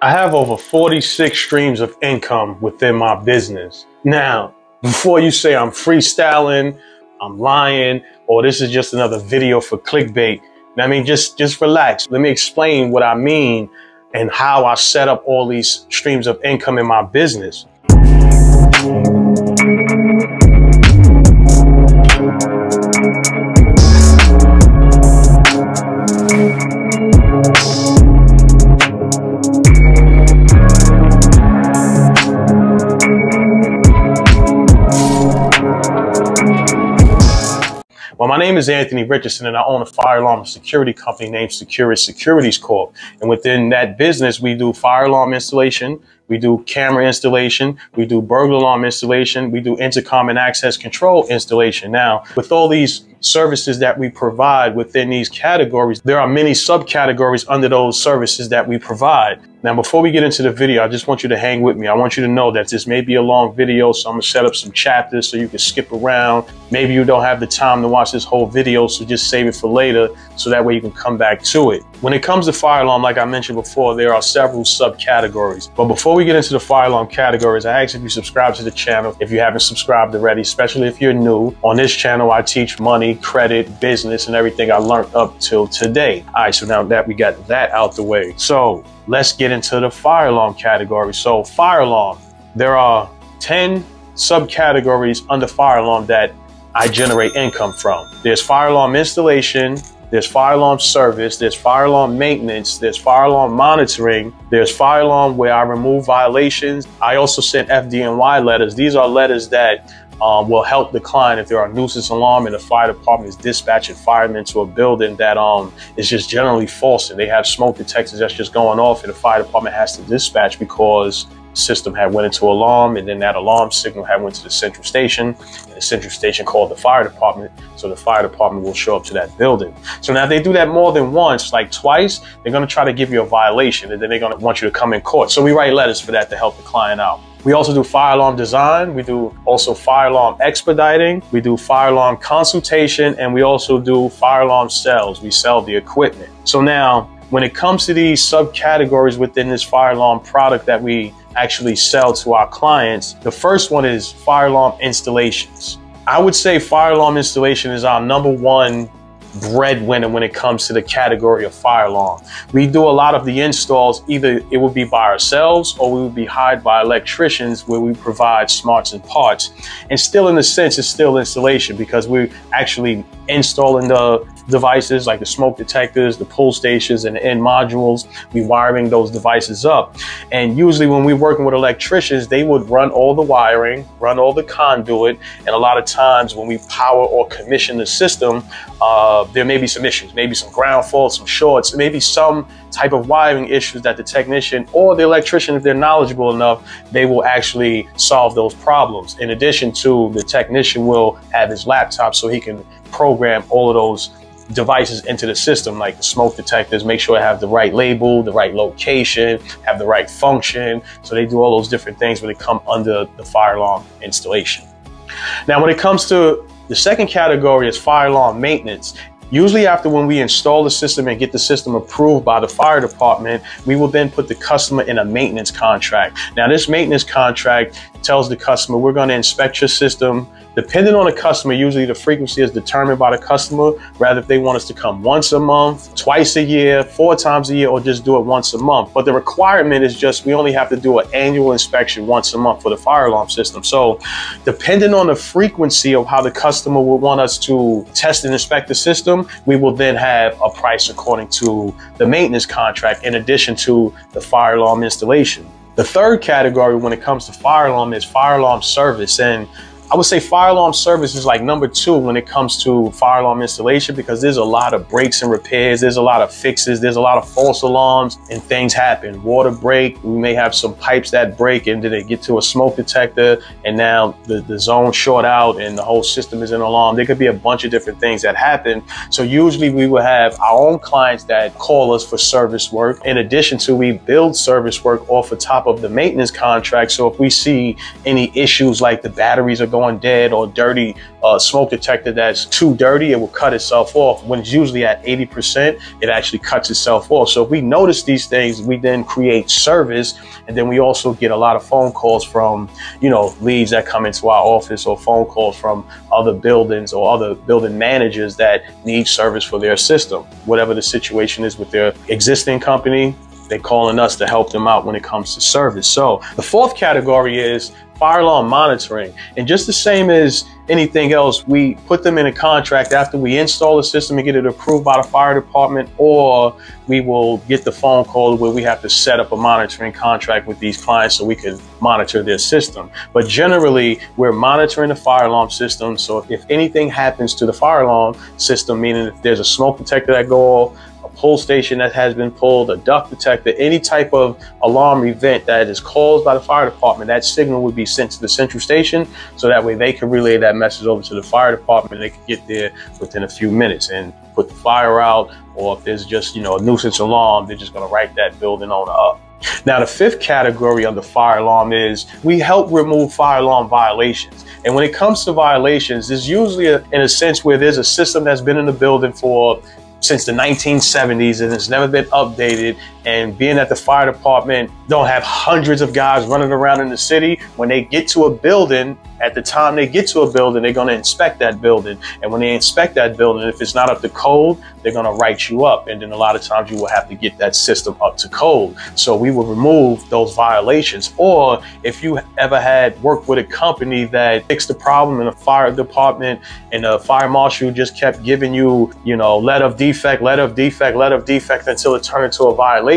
I have over 46 streams of income within my business. Now, before you say I'm freestyling, I'm lying, or this is just another video for clickbait, I mean, just relax. Let me explain what I mean and how I set up all these streams of income in my business. Well, my name is Anthony Richardson, and I own a fire alarm security company named Securus Securities Corp. And within that business, we do fire alarm installation, we do camera installation, we do burglar alarm installation, we do intercom and access control installation. Now, with all these services that we provide within these categories, there are many subcategories under those services that we provide. Now, before we get into the video, I just want you to hang with me. I want you to know that this may be a long video, so I'm gonna set up some chapters so you can skip around. Maybe you don't have the time to watch this whole video, so just save it for later, so that way you can come back to it. When it comes to fire alarm, like I mentioned before, there are several subcategories. But before we get into the fire alarm categories, I ask if you subscribe to the channel if you haven't subscribed already, especially if you're new. On this channel, I teach money, credit, business, and everything I learned up till today. All right, so now that we got that out the way, so let's get into the fire alarm category. So fire alarm, there are 10 subcategories under fire alarm that I generate income from. There's fire alarm installation, there's fire alarm service, there's fire alarm maintenance, there's fire alarm monitoring, there's fire alarm where I remove violations. I also send FDNY letters. These are letters that will help the client if there are nuisance alarm and the fire department is dispatching firemen to a building that is just generally false and they have smoke detectors that's just going off, and the fire department has to dispatch because the system had went into alarm, and then that alarm signal had went to the central station, and the central station called the fire department, so the fire department will show up to that building. So now if they do that more than once, like twice, they're going to try to give you a violation, and then they're going to want you to come in court. So we write letters for that to help the client out. We also do fire alarm design. We do also fire alarm expediting. We do fire alarm consultation, and we also do fire alarm sales. We sell the equipment. So now, when it comes to these subcategories within this fire alarm product that we actually sell to our clients, the first one is fire alarm installations. I would say fire alarm installation is our #1 breadwinner when it comes to the category of fire alarm. We do a lot of the installs, either it would be by ourselves or we would be hired by electricians where we provide smarts and parts. And still, in a sense, it's still installation because we're actually installing the devices like the smoke detectors, the pull stations, and the end modules. We wiring those devices up. And usually when we're working with electricians, they would run all the wiring, run all the conduit. And a lot of times when we power or commission the system, there may be some issues, maybe some ground faults, some shorts, maybe some type of wiring issues that the technician or the electrician, if they're knowledgeable enough, they will actually solve those problems. In addition to, the technician will have his laptop so he can program all of those devices into the system, like the smoke detectors, make sure I have the right label, the right location, have the right function. So they do all those different things when they come under the fire alarm installation. Now, when it comes to the second category is fire alarm maintenance. Usually after when we install the system and get the system approved by the fire department, we will then put the customer in a maintenance contract. Now, this maintenance contract tells the customer, we're going to inspect your system. Depending on the customer, usually the frequency is determined by the customer, rather if they want us to come once a month, twice a year, 4 times a year, or just do it once a month. But the requirement is just we only have to do an annual inspection once a month for the fire alarm system. So depending on the frequency of how the customer will want us to test and inspect the system, we will then have a price according to the maintenance contract in addition to the fire alarm installation. The third category when it comes to fire alarm is fire alarm service. And I would say fire alarm service is like #2 when it comes to fire alarm installation, because there's a lot of breaks and repairs, there's a lot of fixes, there's a lot of false alarms, and things happen. Water break, we may have some pipes that break and then they get to a smoke detector and now the zone short out and the whole system is in alarm. There could be a bunch of different things that happen. So usually we will have our own clients that call us for service work. In addition to, we build service work off the top of the maintenance contract. So if we see any issues like the batteries are going gone dead or dirty smoke detector that's too dirty, it will cut itself off. When it's usually at 80%, it actually cuts itself off. So if we notice these things, we then create service, and then we also get a lot of phone calls from, you know, leads that come into our office, or phone calls from other buildings or other building managers that need service for their system. Whatever the situation is with their existing company, they're calling us to help them out when it comes to service. So the fourth category is fire alarm monitoring. And just the same as anything else, we put them in a contract after we install the system and get it approved by the fire department, or we will get the phone call where we have to set up a monitoring contract with these clients so we can monitor their system. But generally, we're monitoring the fire alarm system. So if anything happens to the fire alarm system, meaning if there's a smoke detector that go off, a pull station that has been pulled, a duct detector, any type of alarm event that is caused by the fire department, that signal would be sent to the central station, so that way they can relay that message over to the fire department and they can get there within a few minutes and put the fire out. Or if there's just, you know, a nuisance alarm, they're just going to write that building owner up. Now, the fifth category of the fire alarm is we help remove fire alarm violations. And when it comes to violations, there's usually in a sense where there's a system that's been in the building since the 1970s and it's never been updated. And being that the fire department don't have hundreds of guys running around in the city, when they get to a building, at the time they get to a building, they're going to inspect that building. And when they inspect that building, if it's not up to code, they're going to write you up. And then a lot of times you will have to get that system up to code. So we will remove those violations. Or if you ever had worked with a company that fixed the problem in a fire department and the fire marshal just kept giving you, you know, letter of defect, letter of defect, letter of defect until it turned into a violation,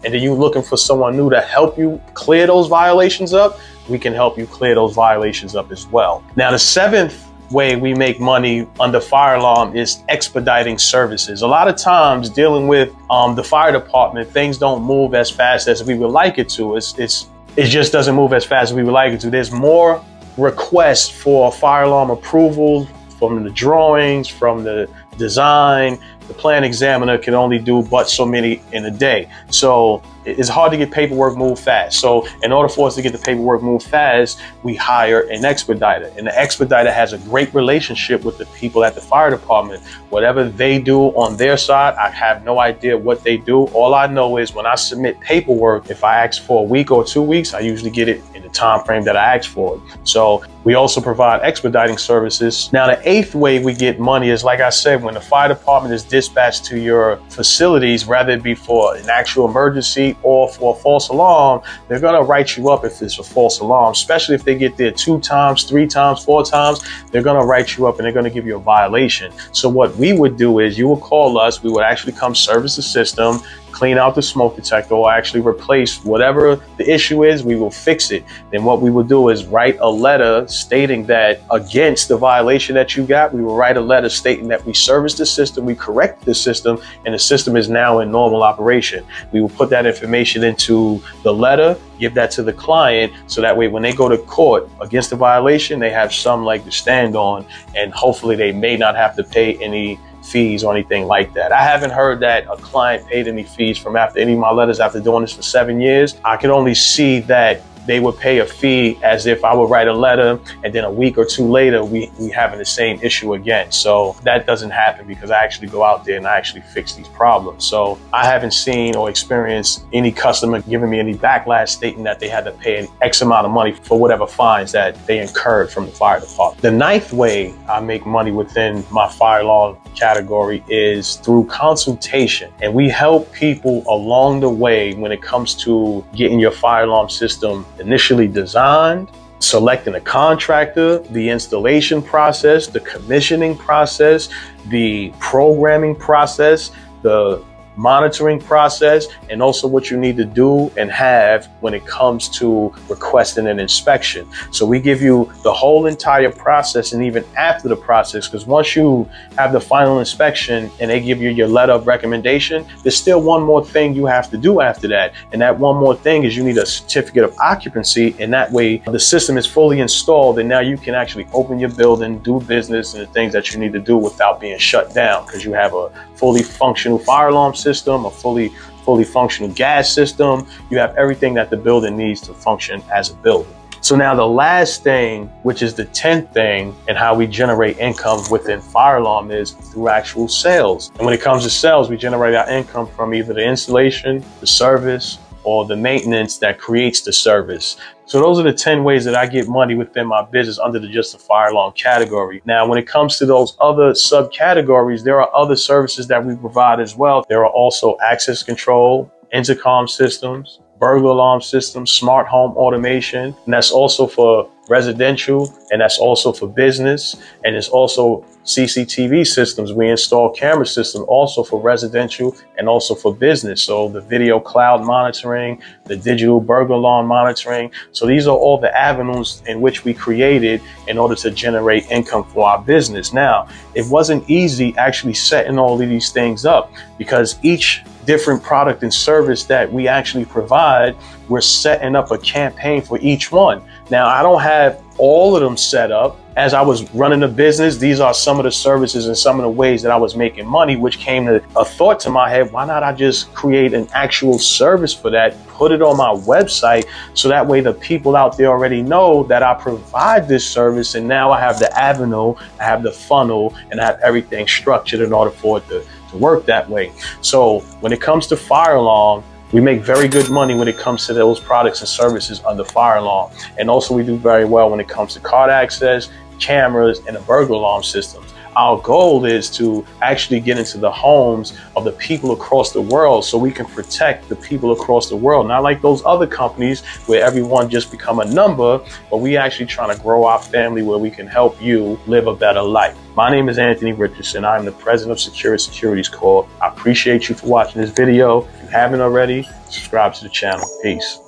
and then you're looking for someone new to help you clear those violations up, we can help you clear those violations up as well. Now, the seventh way we make money under fire alarm is expediting services. A lot of times dealing with the fire department, things don't move as fast as we would like it to. It just doesn't move as fast as we would like it to. There's more requests for fire alarm approval from the drawings, from the design. The plan examiner can only do but so many in a day. So it's hard to get paperwork moved fast. So in order for us to get the paperwork moved fast, we hire an expediter. And the expediter has a great relationship with the people at the fire department. Whatever they do on their side, I have no idea what they do. All I know is when I submit paperwork, if I ask for a week or 2 weeks, I usually get it in the time frame that I asked for. So we also provide expediting services. Now, the eighth way we get money is, like I said, when the fire department is dispatched to your facilities, rather it be for an actual emergency or for a false alarm, they're going to write you up if it's a false alarm, especially if they get there 2 times, 3 times, 4 times, they're going to write you up and they're going to give you a violation. So what we would do is you would call us, we would actually come service the system, clean out the smoke detector, or actually replace whatever the issue is, we will fix it. Then what we will do is write a letter stating that against the violation that you got, we will write a letter stating that we serviced the system, we corrected the system, and the system is now in normal operation. We will put that information into the letter, give that to the client, so that way when they go to court against the violation, they have some leg to stand on, and hopefully they may not have to pay any fees or anything like that. I haven't heard that a client paid any fees from after any of my letters after doing this for 7 years. I can only see that they would pay a fee as if I would write a letter and then a week or 2 later we having the same issue again. So that doesn't happen because I actually go out there and I actually fix these problems. So I haven't seen or experienced any customer giving me any backlash stating that they had to pay an X amount of money for whatever fines that they incurred from the fire department. The ninth way I make money within my fire alarm category is through consultation. And we help people along the way when it comes to getting your fire alarm system initially designed, selecting a contractor, the installation process, the commissioning process, the programming process, the monitoring process, and also what you need to do and have when it comes to requesting an inspection. So we give you the whole entire process, and even after the process, because once you have the final inspection and they give you your letter of recommendation, there's still one more thing you have to do after that. And that one more thing is you need a certificate of occupancy, and that way the system is fully installed and now you can actually open your building, do business and the things that you need to do without being shut down, because you have a fully functional fire alarm system, a fully functional gas system. You have everything that the building needs to function as a building. So now the last thing, which is the 10th thing, and how we generate income within fire alarm is through actual sales. And when it comes to sales, we generate our income from either the installation, the service, or the maintenance that creates the service. So those are the 10 ways that I get money within my business under just the fire alarm category. Now, when it comes to those other subcategories, there are other services that we provide as well. There are also access control, intercom systems, burglar alarm systems, smart home automation, and that's also for residential, and that's also for business, and it's also CCTV systems. We install camera systems also for residential and also for business. So the video cloud monitoring, the digital burglar alarm monitoring. So these are all the avenues in which we created in order to generate income for our business. Now, it wasn't easy actually setting all of these things up, because each different product and service that we actually provide, we're setting up a campaign for each one. Now, I don't have all of them set up. As I was running the business, these are some of the services and some of the ways that I was making money, which came to a thought to my head, why not I just create an actual service for that, put it on my website, so that way the people out there already know that I provide this service, and now I have the avenue, I have the funnel, and I have everything structured in order for it to work that way. So when it comes to fire alarm, we make very good money when it comes to those products and services under fire alarm. And also we do very well when it comes to card access, cameras, and the burglar alarm systems. Our goal is to actually get into the homes of the people across the world, so we can protect the people across the world. Not like those other companies where everyone just become a number, but we actually trying to grow our family where we can help you live a better life. My name is Anthony Richardson. I'm the president of Securities Corp. I appreciate you for watching this video. If you haven't already, subscribe to the channel. Peace.